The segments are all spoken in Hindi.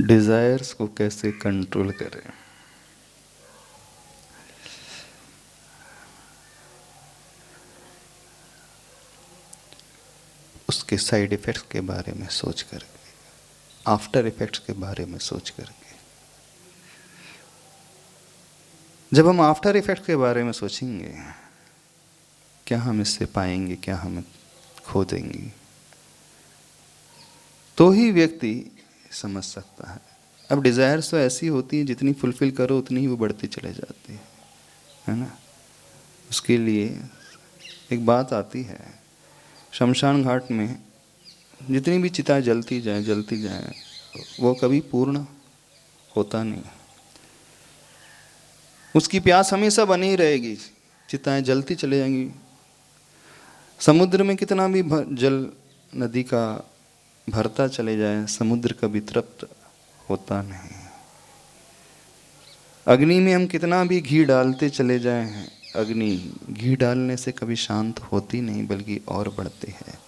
डिजायर्स को कैसे कंट्रोल करें। उसके साइड इफेक्ट्स के बारे में सोच करके, आफ्टर इफेक्ट्स के बारे में सोच करके। जब हम आफ्टर इफेक्ट्स के बारे में सोचेंगे, क्या हम इससे पाएंगे, क्या हम खो देंगे, तो ही व्यक्ति समझ सकता है। अब डिज़ायर्स तो ऐसी होती हैं, जितनी फुलफिल करो उतनी ही वो बढ़ती चले जाती है ना। उसके लिए एक बात आती है, शमशान घाट में जितनी भी चिताएं जलती जाएं वो कभी पूर्ण होता नहीं। उसकी प्यास हमेशा बनी ही रहेगी, चिताएं जलती चले जाएंगी। समुद्र में कितना भी जल नदी का भरता चले जाए, समुद्र कभी तृप्त होता नहीं। अग्नि में हम कितना भी घी डालते चले जाएं, अग्नि घी डालने से कभी शांत होती नहीं, बल्कि और बढ़ती है।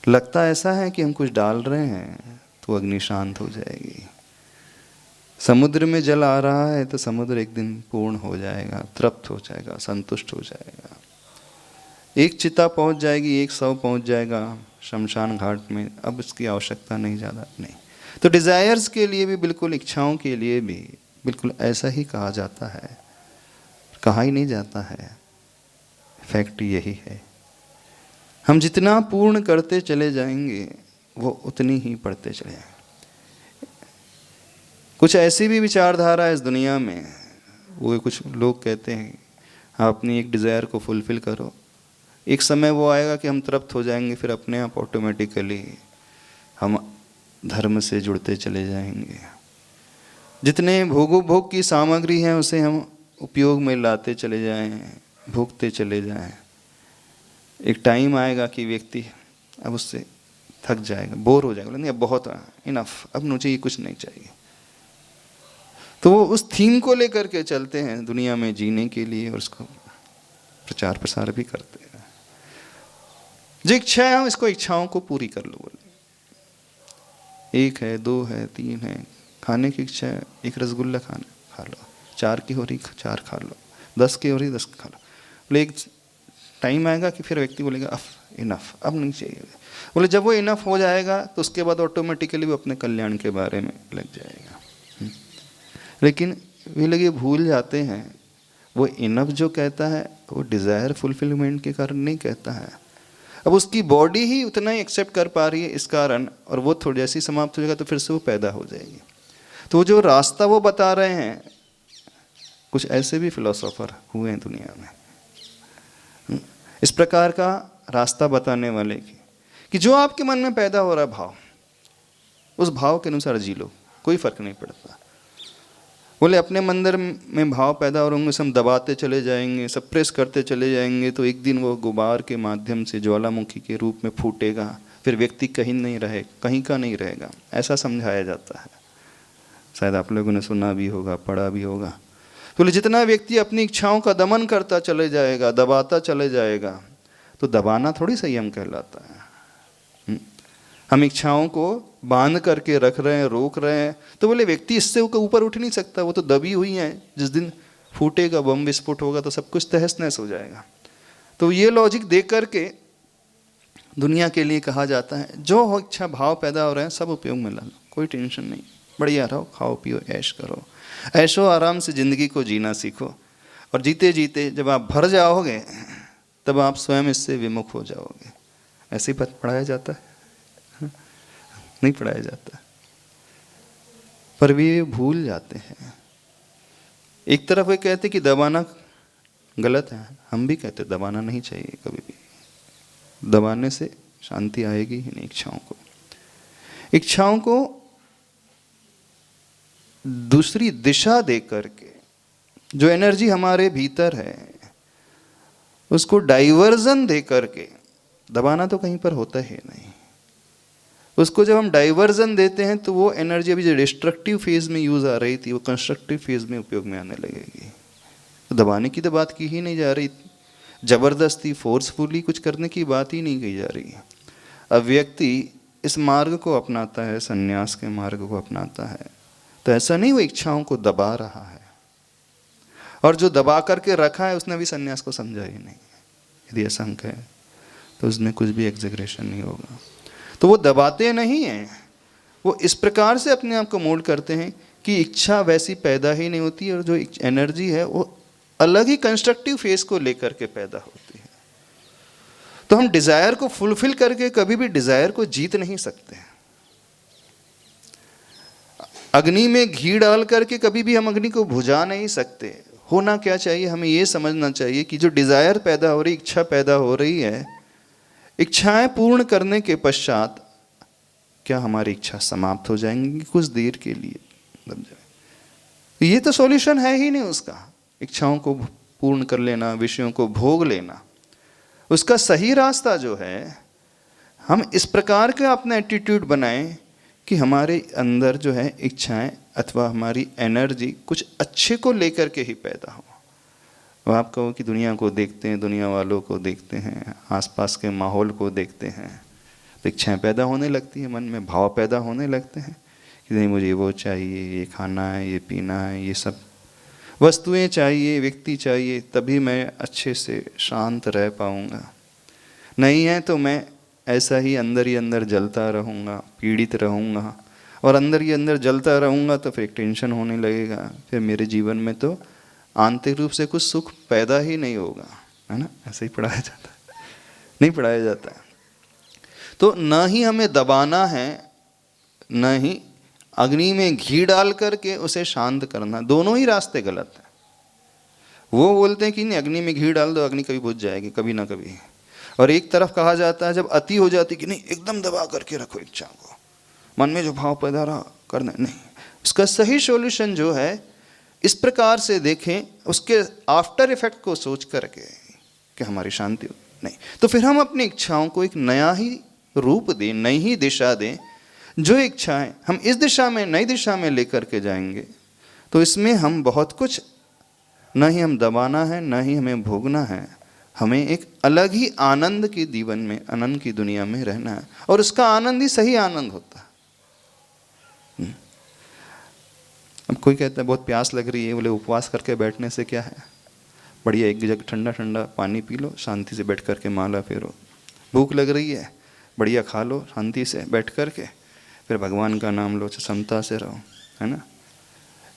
लगता ऐसा है कि हम कुछ डाल रहे हैं तो अग्नि शांत हो जाएगी। समुद्र में जल आ रहा है तो समुद्र एक दिन पूर्ण हो जाएगा, तृप्त हो जाएगा, संतुष्ट हो जाएगा। एक चिता पहुंच जाएगी, एक शव पहुंच जाएगा शमशान घाट में, अब इसकी आवश्यकता नहीं, ज़्यादा नहीं। तो डिज़ायर्स के लिए भी बिल्कुल, इच्छाओं के लिए भी बिल्कुल ऐसा ही कहा जाता है, कहा ही नहीं जाता है, फैक्ट यही है। हम जितना पूर्ण करते चले जाएंगे वो उतनी ही बढ़ते चले जाएंगे। कुछ ऐसी भी विचारधारा है इस दुनिया में, वो कुछ लोग कहते हैं आप अपनी एक डिज़ायर को फुलफ़िल करो, एक समय वो आएगा कि हम तृप्त हो जाएंगे, फिर अपने आप ऑटोमेटिकली हम धर्म से जुड़ते चले जाएंगे। जितने भोग की सामग्री हैं उसे हम उपयोग में लाते चले जाएं, भोगते चले जाएं। एक टाइम आएगा कि व्यक्ति अब उससे थक जाएगा, बोर हो जाएगा, नहीं अब बहुत, इनफ, अब मुझे ये कुछ नहीं चाहिए। तो वो उस थीम को लेकर के चलते हैं दुनिया में जीने के लिए, और उसको प्रचार प्रसार भी करते हैं। जो इच्छा है इसको, इच्छाओं को पूरी कर लो। बोले एक है, दो है, तीन है, खाने की इच्छा है, एक रसगुल्ला खा लो, 4 की हो रही 4 खा लो, 10 की हो रही 10 खा लो। बोले एक टाइम आएगा कि फिर व्यक्ति बोलेगा अफ इनफ, अब नहीं चाहिए। बोले जब वो इनफ हो जाएगा तो उसके बाद ऑटोमेटिकली वो अपने कल्याण के बारे में लग जाएगा। लेकिन वे लोग ये भूल जाते हैं, वो इनफ जो कहता है वो डिज़ायर फुलफिलमेंट के कारण नहीं कहता है। अब उसकी बॉडी ही उतना ही एक्सेप्ट कर पा रही है इस कारण, और वो थोड़ी जैसी समाप्त हो जाएगा तो फिर से वो पैदा हो जाएगी। तो जो रास्ता वो बता रहे हैं, कुछ ऐसे भी फिलोसोफर हुए हैं दुनिया में इस प्रकार का रास्ता बताने वाले कि जो आपके मन में पैदा हो रहा है भाव, उस भाव के अनुसार जी लो, कोई फर्क नहीं पड़ता। बोले अपने मंदिर में भाव पैदा हो रहे, हम दबाते चले जाएंगे, सप्रेस करते चले जाएंगे, तो एक दिन वो गुबार के माध्यम से ज्वालामुखी के रूप में फूटेगा, फिर व्यक्ति कहीं नहीं रहे, कहीं का नहीं रहेगा, ऐसा समझाया जाता है। शायद आप लोगों ने सुना भी होगा, पढ़ा भी होगा। बोले जितना व्यक्ति अपनी इच्छाओं का दमन करता चले जाएगा, दबाता चले जाएगा, तो दबाना थोड़ी संयम कहलाता है। हम इच्छाओं को बांध करके रख रहे हैं, रोक रहे हैं, तो बोले व्यक्ति इससे ऊपर उठ नहीं सकता, वो तो दबी हुई है। जिस दिन फूटेगा, बम विस्फोट होगा तो सब कुछ तहस नहस हो जाएगा। तो ये लॉजिक दे करके दुनिया के लिए कहा जाता है, जो हो इच्छा भाव पैदा हो रहे हैं सब उपयोग में ला लो, कोई टेंशन नहीं, बढ़िया रहो, खाओ पियो, ऐश करो, ऐशो आराम से ज़िंदगी को जीना सीखो। और जीते जीते जब आप भर जाओगे तब आप स्वयं इससे विमुख हो जाओगे। ऐसे ही पढ़ाया जाता है? नहीं पढ़ाया जाता। पर वे भूल जाते हैं। एक तरफ वे कहते कि दबाना गलत है, हम भी कहते दबाना नहीं चाहिए कभी भी, दबाने से शांति आएगी ही नहीं। इच्छाओं को दूसरी दिशा दे करके, जो एनर्जी हमारे भीतर है उसको डाइवर्जन दे करके, दबाना तो कहीं पर होता ही नहीं, उसको जब हम डाइवर्जन देते हैं तो वो एनर्जी अभी जो डिस्ट्रक्टिव फेज में यूज आ रही थी वो कंस्ट्रक्टिव फेज में उपयोग में आने लगेगी। तो दबाने की तो बात की ही नहीं जा रही, जबरदस्ती फोर्सफुली कुछ करने की बात ही नहीं कही जा रही है। अब व्यक्ति इस मार्ग को अपनाता है, संन्यास के मार्ग को अपनाता है, तो ऐसा नहीं वो इच्छाओं को दबा रहा है। और जो दबा करके रखा है उसने भी संन्यास को समझा ही नहीं। यदि असंख्य है तो उसमें कुछ भी एग्जेग्रेशन नहीं होगा। तो वो दबाते नहीं हैं, वो इस प्रकार से अपने आप को मोल्ड करते हैं कि इच्छा वैसी पैदा ही नहीं होती, और जो एनर्जी है वो अलग ही कंस्ट्रक्टिव फेस को लेकर के पैदा होती है। तो हम डिजायर को फुलफिल करके कभी भी डिजायर को जीत नहीं सकते। अग्नि में घी डाल करके कभी भी हम अग्नि को बुझा नहीं सकते। होना क्या चाहिए, हमें ये समझना चाहिए कि जो डिजायर पैदा हो रही, इच्छा पैदा हो रही है, इच्छाएं पूर्ण करने के पश्चात क्या हमारी इच्छा समाप्त हो जाएंगी कुछ देर के लिए दब जाए? ये तो सॉल्यूशन है ही नहीं उसका। इच्छाओं को पूर्ण कर लेना, विषयों को भोग लेना, उसका सही रास्ता जो है, हम इस प्रकार का अपना एटीट्यूड बनाएं कि हमारे अंदर जो है इच्छाएं अथवा हमारी एनर्जी कुछ अच्छे को लेकर के ही पैदा हो। अब आप कहो कि दुनिया को देखते हैं, दुनिया वालों को देखते हैं, आसपास के माहौल को देखते हैं, तो इच्छाएं पैदा होने लगती हैं, मन में भाव पैदा होने लगते हैं कि नहीं मुझे वो चाहिए, ये खाना है, ये पीना है, ये सब वस्तुएं चाहिए, व्यक्ति चाहिए, तभी मैं अच्छे से शांत रह पाऊँगा। नहीं है तो मैं ऐसा ही अंदर जलता रहूँगा, पीड़ित रहूँगा, और अंदर ही अंदर जलता रहूँगा तो फिर एक टेंशन होने लगेगा, फिर मेरे जीवन में तो आंतरिक रूप से कुछ सुख पैदा ही नहीं होगा, है ना? ऐसे ही पढ़ाया जाता है, नहीं पढ़ाया जाता है। तो न ही हमें दबाना है, न ही अग्नि में घी डाल करके उसे शांत करना, दोनों ही रास्ते गलत हैं। वो बोलते हैं कि नहीं अग्नि में घी डाल दो, अग्नि कभी बुझ जाएगी कभी ना कभी। और एक तरफ कहा जाता है जब अति हो जाती कि नहीं एकदम दबा करके रखो इच्छा को, मन में जो भाव पैदा रहा करना नहीं। उसका सही सॉल्यूशन जो है इस प्रकार से देखें, उसके आफ्टर इफेक्ट को सोच करके कि हमारी शांति हो नहीं, तो फिर हम अपनी इच्छाओं को एक नया ही रूप दें, नई ही दिशा दें। जो इच्छाएं हम इस दिशा में, नई दिशा में लेकर के जाएंगे, तो इसमें हम बहुत कुछ, न ही हम दबाना है, न ही हमें भोगना है, हमें एक अलग ही आनंद के जीवन में, आनंद की दुनिया में रहना है, और उसका आनंद ही सही आनंद होता है। अब कोई कहता है बहुत प्यास लग रही है, बोले उपवास करके बैठने से क्या है, बढ़िया एक जगह ठंडा ठंडा पानी पी लो, शांति से बैठ करके माला फेरो। भूख लग रही है, बढ़िया खा लो शांति से बैठ करके, फिर भगवान का नाम लो, क्षमता से रहो, है ना?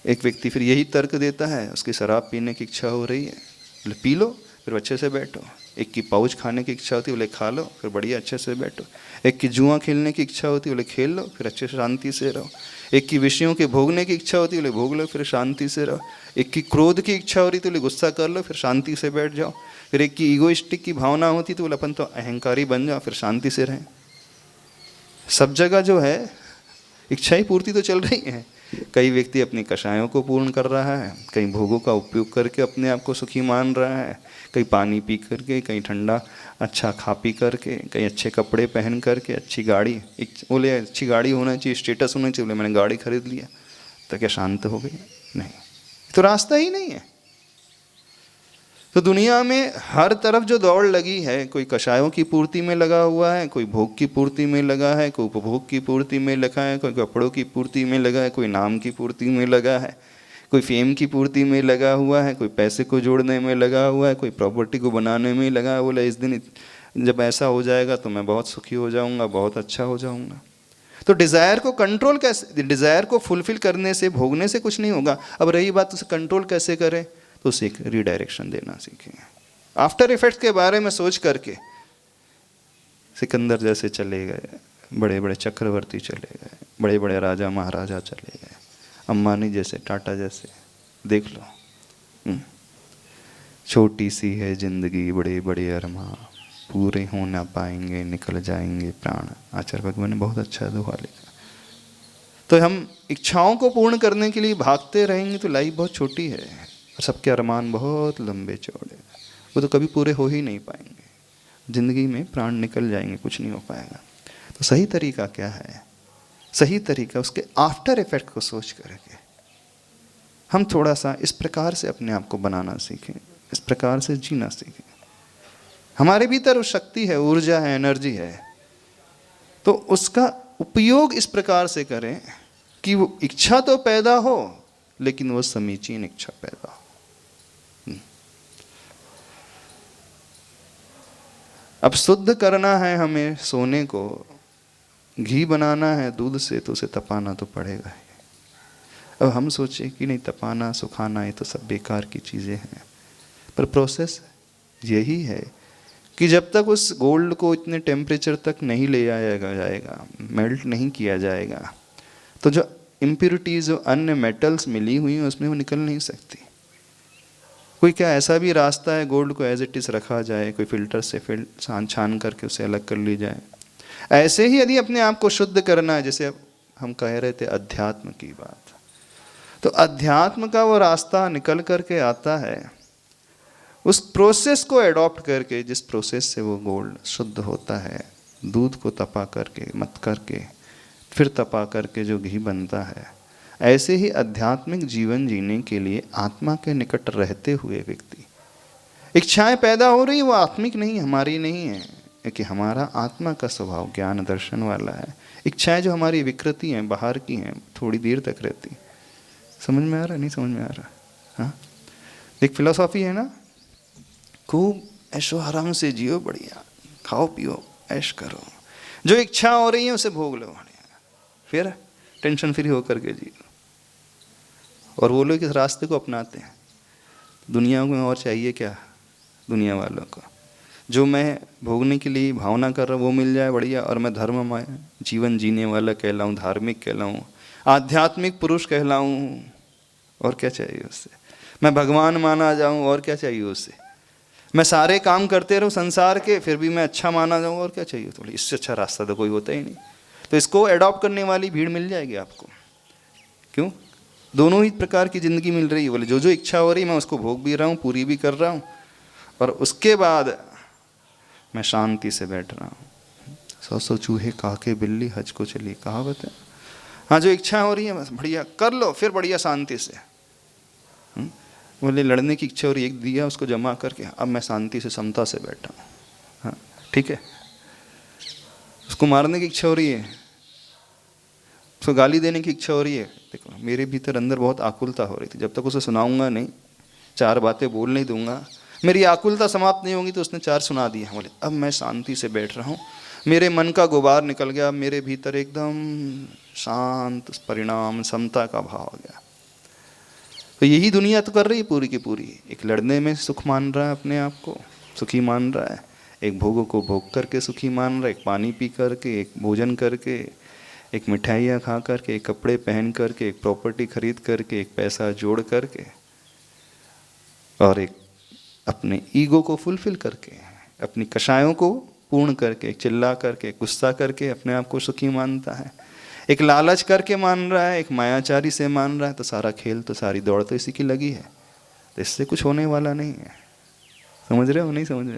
एक व्यक्ति फिर यही तर्क देता है, उसकी शराब पीने की इच्छा हो रही है, बोले पी लो फिर अच्छे से बैठो। एक की पाउच खाने की इच्छा होती है, बोले खा लो फिर बढ़िया अच्छे से बैठो। एक की जुआ खेलने की इच्छा होती है, बोले खेल लो फिर अच्छे से शांति से रहो। एक की विषयों के भोगने की इच्छा होती है, बोले भोग लो फिर शांति से रहो। एक की क्रोध की इच्छा हो रही थी, बोले गुस्सा कर लो फिर शांति से बैठ जाओ। फिर एक की ईगोइस्टिक की भावना होती तो बोले अपन तो अहंकारी बन जाओ, फिर शांति से रहें। सब जगह जो है इच्छा ही पूर्ति तो चल रही है। कई व्यक्ति अपनी कषायों को पूर्ण कर रहा है, कहीं भोगों का उपयोग करके अपने आप को सुखी मान रहा है, कहीं पानी पी करके, कहीं ठंडा अच्छा खा पी करके, कहीं अच्छे कपड़े पहन करके, अच्छी गाड़ी, एक बोले अच्छी गाड़ी होना चाहिए, स्टेटस होना चाहिए, बोले मैंने गाड़ी खरीद लिया तो क्या शांत हो गई? नहीं, तो रास्ता ही नहीं है। तो दुनिया में हर तरफ जो दौड़ लगी है, कोई कषायों की पूर्ति में लगा हुआ है, कोई भोग की पूर्ति में लगा है, कोई उपभोग की पूर्ति में लगा है, कोई कपड़ों की पूर्ति में लगा है, कोई नाम की पूर्ति में लगा है, कोई फेम की पूर्ति में लगा हुआ है, कोई पैसे को जोड़ने में लगा हुआ है, कोई प्रॉपर्टी को बनाने में लगा है। बोला इस दिन जब ऐसा हो जाएगा तो मैं बहुत सुखी हो जाऊंगा, बहुत अच्छा हो जाऊंगा। तो डिज़ायर को कंट्रोल कैसे, डिज़ायर को फुलफिल करने से, भोगने से कुछ नहीं होगा। अब रही बात उसे कंट्रोल कैसे करें, तो उसे एक रीडायरेक्शन देना सीखें। आफ्टर इफेक्ट्स के बारे में सोच करके सिकंदर जैसे चले गए, बड़े बड़े चक्रवर्ती चले गए, बड़े बड़े राजा महाराजा चले गए, अंबानी जैसे, टाटा जैसे, देख लो। छोटी सी है जिंदगी, बड़े बड़े अरमान, पूरे हो ना पाएंगे, निकल जाएंगे प्राण। आचार्य भगवान ने बहुत अच्छा दोहा लिखा। तो हम इच्छाओं को पूर्ण करने के लिए भागते रहेंगे तो लाइफ बहुत छोटी है, और सबके अरमान बहुत लंबे चौड़े, वो तो कभी पूरे हो ही नहीं पाएंगे। जिंदगी में प्राण निकल जाएंगे, कुछ नहीं हो पाएगा। तो सही तरीका क्या है? सही तरीका उसके आफ्टर इफेक्ट को सोच करके हम थोड़ा सा इस प्रकार से अपने आप को बनाना सीखें, इस प्रकार से जीना सीखें। हमारे भीतर वो शक्ति है, ऊर्जा है, एनर्जी है, तो उसका उपयोग इस प्रकार से करें कि वो इच्छा तो पैदा हो लेकिन वो समीचीन इच्छा पैदा हो। अब शुद्ध करना है हमें सोने को, घी बनाना है दूध से, तो उसे तपाना तो पड़ेगा ही। अब हम सोचे कि नहीं तपाना सुखाना ये तो सब बेकार की चीज़ें हैं, पर प्रोसेस यही है कि जब तक उस गोल्ड को इतने टेम्परेचर तक नहीं ले जाएगा, मेल्ट नहीं किया जाएगा, तो जो इम्प्योरिटीज़, जो अन्य मेटल्स मिली हुई हैं उसमें वो निकल नहीं सकती। कोई क्या ऐसा भी रास्ता है गोल्ड को एज इट इज़ रखा जाए, कोई फिल्टर से छान करके उसे अलग कर ली जाए? ऐसे ही यदि अपने आप को शुद्ध करना है, जैसे अब हम कह रहे थे अध्यात्म की बात, तो अध्यात्म का वो रास्ता निकल करके आता है उस प्रोसेस को एडॉप्ट करके, जिस प्रोसेस से वो गोल्ड शुद्ध होता है। दूध को तपा करके, मत करके, फिर तपा करके जो घी बनता है, ऐसे ही आध्यात्मिक जीवन जीने के लिए आत्मा के निकट रहते हुए व्यक्ति, इच्छाएं पैदा हो रही, वो आत्मिक नहीं, हमारी नहीं है, क्योंकि हमारा आत्मा का स्वभाव ज्ञान दर्शन वाला है। इच्छाएं जो हमारी विकृति हैं, बाहर की हैं, थोड़ी देर तक रहती। समझ में आ रहा? नहीं समझ में आ रहा? हाँ, एक फिलॉसफी है ना, खूब ऐशो आराम से जियो, बढ़िया खाओ पियो ऐश करो, जो इच्छा हो रही है उसे भोग लो बढ़िया, फिर टेंशन फ्री होकर के जियो। और वो लोग इस रास्ते को अपनाते हैं। दुनिया में और चाहिए क्या? दुनिया वालों को जो मैं भोगने के लिए भावना कर रहा हूँ वो मिल जाए बढ़िया, और मैं धर्ममय जीवन जीने वाला कहलाऊँ, धार्मिक कहलाऊँ, आध्यात्मिक पुरुष कहलाऊँ, और क्या चाहिए उससे? मैं भगवान माना जाऊँ, और क्या चाहिए उससे? मैं सारे काम करते रहूँ संसार के, फिर भी मैं अच्छा माना जाऊँ, और क्या चाहिए? थोड़ी इससे अच्छा रास्ता तो कोई होता ही नहीं। तो इसको अडॉप्ट करने वाली भीड़ मिल जाएगी आपको। क्यों? दोनों ही प्रकार की ज़िंदगी मिल रही है। बोले जो जो इच्छा हो रही मैं उसको भोग भी रहा हूँ, पूरी भी कर रहा हूँ, और उसके बाद मैं शांति से बैठ रहा हूँ। 100 चूहे काके बिल्ली हज को चली, कहावत है। हाँ, जो इच्छा हो रही है बस बढ़िया कर लो, फिर बढ़िया शांति से। बोले लड़ने की इच्छा हो रही है, एक दिया उसको जमा करके, अब मैं शांति से समता से बैठा हूँ। हाँ ठीक है। उसको मारने की इच्छा हो रही है, उसको गाली देने की इच्छा हो रही है, देखो मेरे भीतर अंदर बहुत आकुलता हो रही थी, जब तक उसे सुनाऊंगा नहीं, 4 बातें बोल नहीं दूंगा, मेरी आकुलता समाप्त नहीं होगी। तो उसने 4 सुना दिया। बोले अब मैं शांति से बैठ रहा हूँ, मेरे मन का गुबार निकल गया, मेरे भीतर एकदम शांत परिणाम, समता का भाव आ गया। तो यही दुनिया तो कर रही है पूरी की पूरी। एक लड़ने में सुख मान रहा है, अपने आप को सुखी मान रहा है, एक भोगों को भोग करके सुखी मान रहा है, एक पानी पी करके, एक भोजन करके, एक मिठाइयाँ खा करके, एक कपड़े पहन करके, एक प्रॉपर्टी खरीद करके, एक पैसा जोड़ करके, और एक अपने ईगो को फुलफिल करके, अपनी कषायों को पूर्ण करके, चिल्ला करके, गुस्सा करके अपने आप को सुखी मानता है। एक लालच करके मान रहा है, एक मायाचारी से मान रहा है। तो सारा खेल, तो सारी दौड़ तो इसी की लगी है। तो इससे कुछ होने वाला नहीं है। समझ रहे हो? नहीं समझ रहे?